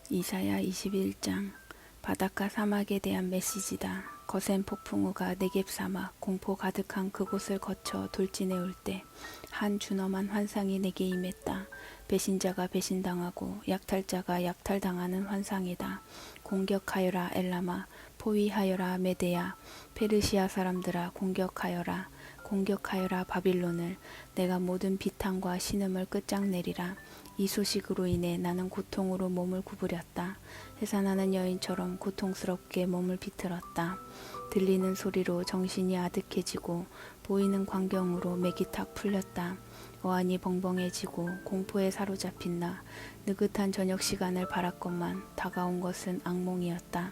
이사야 21장. 바닷가 사막에 대한 메시지다. 거센 폭풍우가 네겝 사막 공포 가득한 그곳을 거쳐 돌진해 올 때 한 준엄한 환상이 내게 임했다. 배신자가 배신당하고 약탈자가 약탈당하는 환상이다. 공격하여라 엘라마, 포위하여라 메데야, 페르시아 사람들아 공격하여라. 공격하여라 바빌론을. 내가 모든 비탄과 신음을 끝장내리라. 이 소식으로 인해 나는 고통으로 몸을 구부렸다. 해산하는 여인처럼 고통스럽게 몸을 비틀었다. 들리는 소리로 정신이 아득해지고 보이는 광경으로 맥이 탁 풀렸다. 어안이 벙벙해지고 공포에 사로잡힌 나. 느긋한 저녁 시간을 바랐건만 다가온 것은 악몽이었다.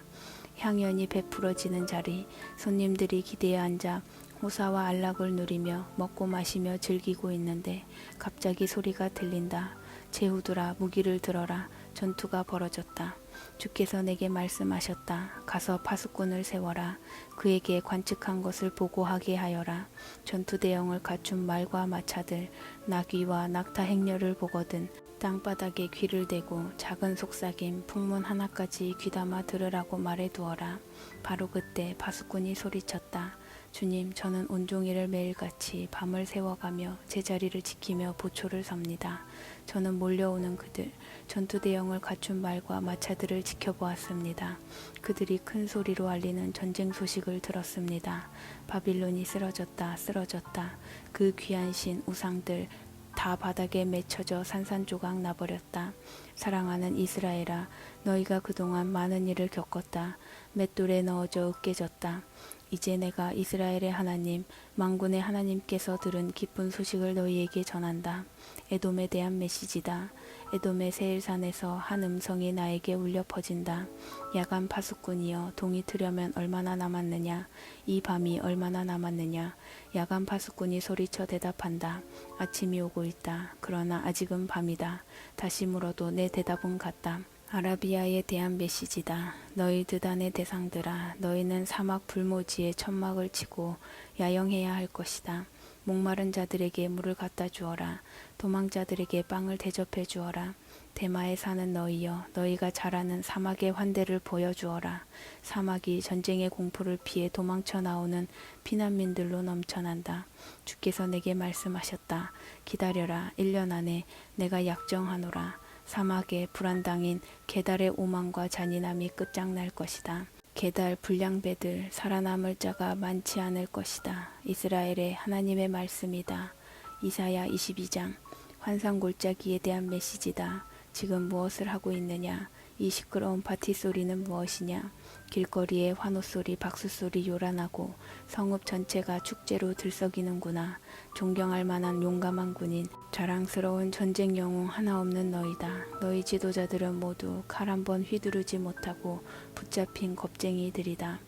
향연이 베풀어지는 자리, 손님들이 기대에 앉아 호사와 안락을 누리며 먹고 마시며 즐기고 있는데 갑자기 소리가 들린다. 제후들아 무기를 들어라. 전투가 벌어졌다. 주께서 내게 말씀하셨다. 가서 파수꾼을 세워라. 그에게 관측한 것을 보고하게 하여라. 전투 대형을 갖춘 말과 마차들, 나귀와 낙타 행렬을 보거든 땅바닥에 귀를 대고 작은 속삭임 풍문 하나까지 귀담아 들으라고 말해두어라. 바로 그때 파수꾼이 소리쳤다. 주님, 저는 온종일을 매일같이 밤을 새워가며 제자리를 지키며 보초를 섭니다. 저는 몰려오는 그들, 전투 대형을 갖춘 말과 마차들을 지켜보았습니다. 그들이 큰 소리로 알리는 전쟁 소식을 들었습니다. 바빌론이 쓰러졌다, 쓰러졌다. 그 귀한 신 우상들 다 바닥에 맺혀져 산산조각 나버렸다. 사랑하는 이스라엘아, 너희가 그동안 많은 일을 겪었다. 맷돌에 넣어져 으깨졌다. 이제 내가 이스라엘의 하나님, 만군의 하나님께서 들은 기쁜 소식을 너희에게 전한다. 에돔에 대한 메시지다. 에돔의 세일산에서 한 음성이 나에게 울려 퍼진다. 야간 파수꾼이여, 동이 트려면 얼마나 남았느냐? 이 밤이 얼마나 남았느냐? 야간 파수꾼이 소리쳐 대답한다. 아침이 오고 있다. 그러나 아직은 밤이다. 다시 물어도 내 대답은 같다. 아라비아에 대한 메시지다. 너희 드단의 대상들아, 너희는 사막 불모지에 천막을 치고 야영해야 할 것이다. 목마른 자들에게 물을 갖다 주어라. 도망자들에게 빵을 대접해 주어라. 대마에 사는 너희여, 너희가 잘 아는 사막의 환대를 보여주어라. 사막이 전쟁의 공포를 피해 도망쳐 나오는 피난민들로 넘쳐난다. 주께서 내게 말씀하셨다. 기다려라. 1년 안에 내가 약정하노라. 사막의 불안당인 게달의 오만과 잔인함이 끝장날 것이다. 게달 불량배들 살아남을 자가 많지 않을 것이다. 이스라엘의 하나님의 말씀이다. 이사야 22장. 환상 골짜기에 대한 메시지다. 지금 무엇을 하고 있느냐? 이 시끄러운 파티 소리는 무엇이냐? 길거리에 환호소리, 박수소리 요란하고 성읍 전체가 축제로 들썩이는구나. 존경할 만한 용감한 군인, 자랑스러운 전쟁 영웅 하나 없는 너희다. 너희 지도자들은 모두 칼 한 번 휘두르지 못하고 붙잡힌 겁쟁이들이다.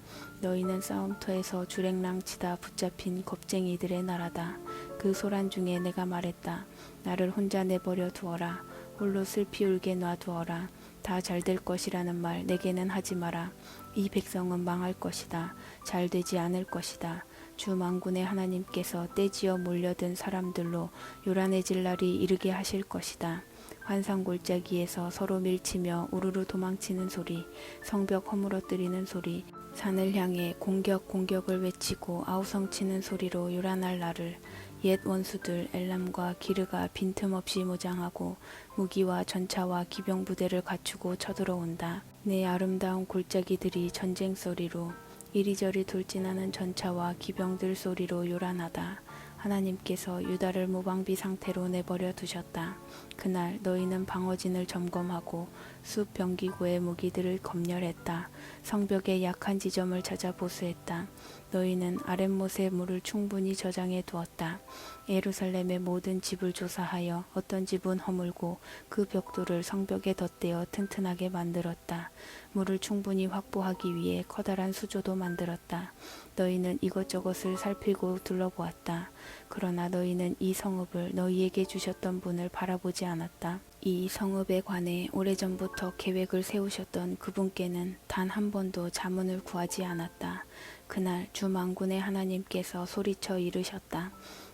너희는 싸움터에서 주랭랑치다 붙잡힌 겁쟁이들의 나라다. 그 소란 중에 내가 말했다. 나를 혼자 내버려 두어라. 홀로 슬피 울게 놔두어라. 다 잘 될 것이라는 말 내게는 하지 마라. 이 백성은 망할 것이다. 잘 되지 않을 것이다. 주 만군의 하나님께서 떼지어 몰려든 사람들로 요란해질 날이 이르게 하실 것이다. 환상 골짜기에서 서로 밀치며 우르르 도망치는 소리, 성벽 허물어뜨리는 소리, 산을 향해 공격을 외치고 아우성치는 소리로 요란할 날을 옛 원수들 엘람과 기르가 빈틈없이 무장하고 무기와 전차와 기병부대를 갖추고 쳐들어온다. 내 아름다운 골짜기들이 전쟁 소리로 이리저리 돌진하는 전차와 기병들 소리로 요란하다. 하나님께서 유다를 무방비 상태로 내버려 두셨다. 그날 너희는 방어진을 점검하고 숲 병기구의 무기들을 검열했다. 성벽의 약한 지점을 찾아 보수했다. 너희는 아랫못에 물을 충분히 저장해 두었다. 예루살렘의 모든 집을 조사하여 어떤 집은 허물고 그 벽돌을 성벽에 덧대어 튼튼하게 만들었다. 물을 충분히 확보하기 위해 커다란 수조도 만들었다. 너희는 이것저것을 살피고 둘러보았다. 그러나 너희는 이 성읍을 너희에게 주셨던 분을 바라보지 않았다. 이 성읍에 관해 오래전부터 계획을 세우셨던 그분께는 단 한 번도 자문을 구하지 않았다. 그날 주 만군의 하나님께서 소리쳐 이르셨다.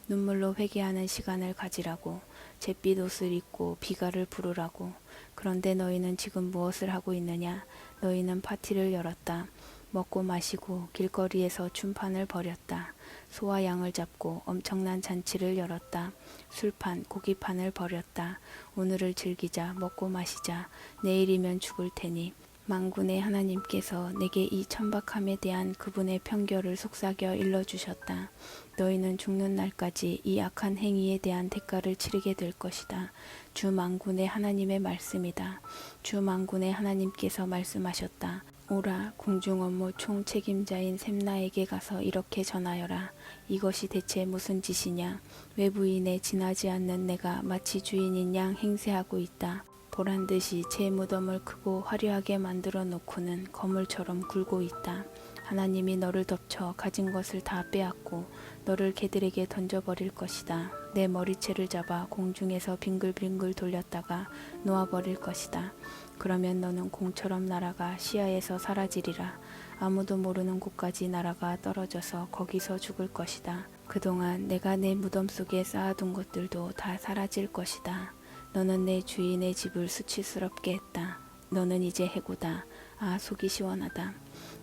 눈물로 회개하는 시간을 가지라고, 잿빛 옷을 입고 비가를 부르라고, 그런데 너희는 지금 무엇을 하고 있느냐? 너희는 파티를 열었다. 먹고 마시고 길거리에서 춤판을 벌였다. 소와 양을 잡고 엄청난 잔치를 열었다. 술판, 고기판을 벌였다. 오늘을 즐기자, 먹고 마시자. 내일이면 죽을 테니. 만군의 하나님께서 내게 이 천박함에 대한 그분의 편결을 속삭여 일러주셨다. 너희는 죽는 날까지 이 악한 행위에 대한 대가를 치르게 될 것이다. 주 만군의 하나님의 말씀이다. 주 만군의 하나님께서 말씀하셨다. 오라, 궁중 업무 총책임자인 셈나에게 가서 이렇게 전하여라. 이것이 대체 무슨 짓이냐? 외부인에 지나지 않는 내가 마치 주인인 양 행세하고 있다. 보란듯이 제 무덤을 크고 화려하게 만들어 놓고는 거물처럼 굴고 있다. 하나님이 너를 덮쳐 가진 것을 다 빼앗고 너를 개들에게 던져버릴 것이다. 내 머리채를 잡아 공중에서 빙글빙글 돌렸다가 놓아버릴 것이다. 그러면 너는 공처럼 날아가 시야에서 사라지리라. 아무도 모르는 곳까지 날아가 떨어져서 거기서 죽을 것이다. 그동안 내가 내 무덤 속에 쌓아둔 것들도 다 사라질 것이다. 너는 내 주인의 집을 수치스럽게 했다. 너는 이제 해고다. 아, 속이 시원하다.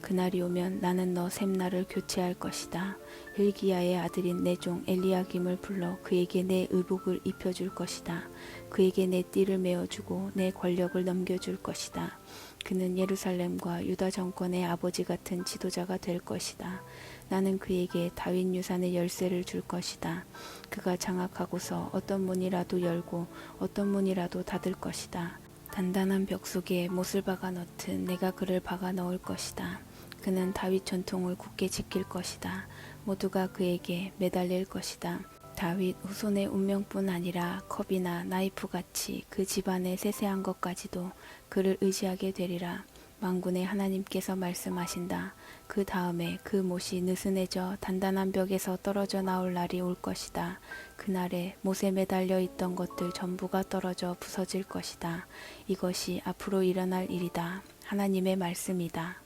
그날이 오면 나는 너 셈나를 교체할 것이다. hil기야의 아들인 내 종 엘리야김을 불러 그에게 내 의복을 입혀줄 것이다. 그에게 내 띠를 메어주고 내 권력을 넘겨줄 것이다. 그는 예루살렘과 유다 정권의 아버지 같은 지도자가 될 것이다. 나는 그에게 다윗 유산의 열쇠를 줄 것이다. 그가 장악하고서 어떤 문이라도 열고 어떤 문이라도 닫을 것이다. 단단한 벽 속에 못을 박아 넣듯 내가 그를 박아 넣을 것이다. 그는 다윗 전통을 굳게 지킬 것이다. 모두가 그에게 매달릴 것이다. 다윗 후손의 운명뿐 아니라 컵이나 나이프같이 그 집안의 세세한 것까지도 그를 의지하게 되리라. 만군의 하나님께서 말씀하신다. 그 다음에 그 못이 느슨해져 단단한 벽에서 떨어져 나올 날이 올 것이다. 그날에 못에 매달려 있던 것들 전부가 떨어져 부서질 것이다. 이것이 앞으로 일어날 일이다. 하나님의 말씀이다.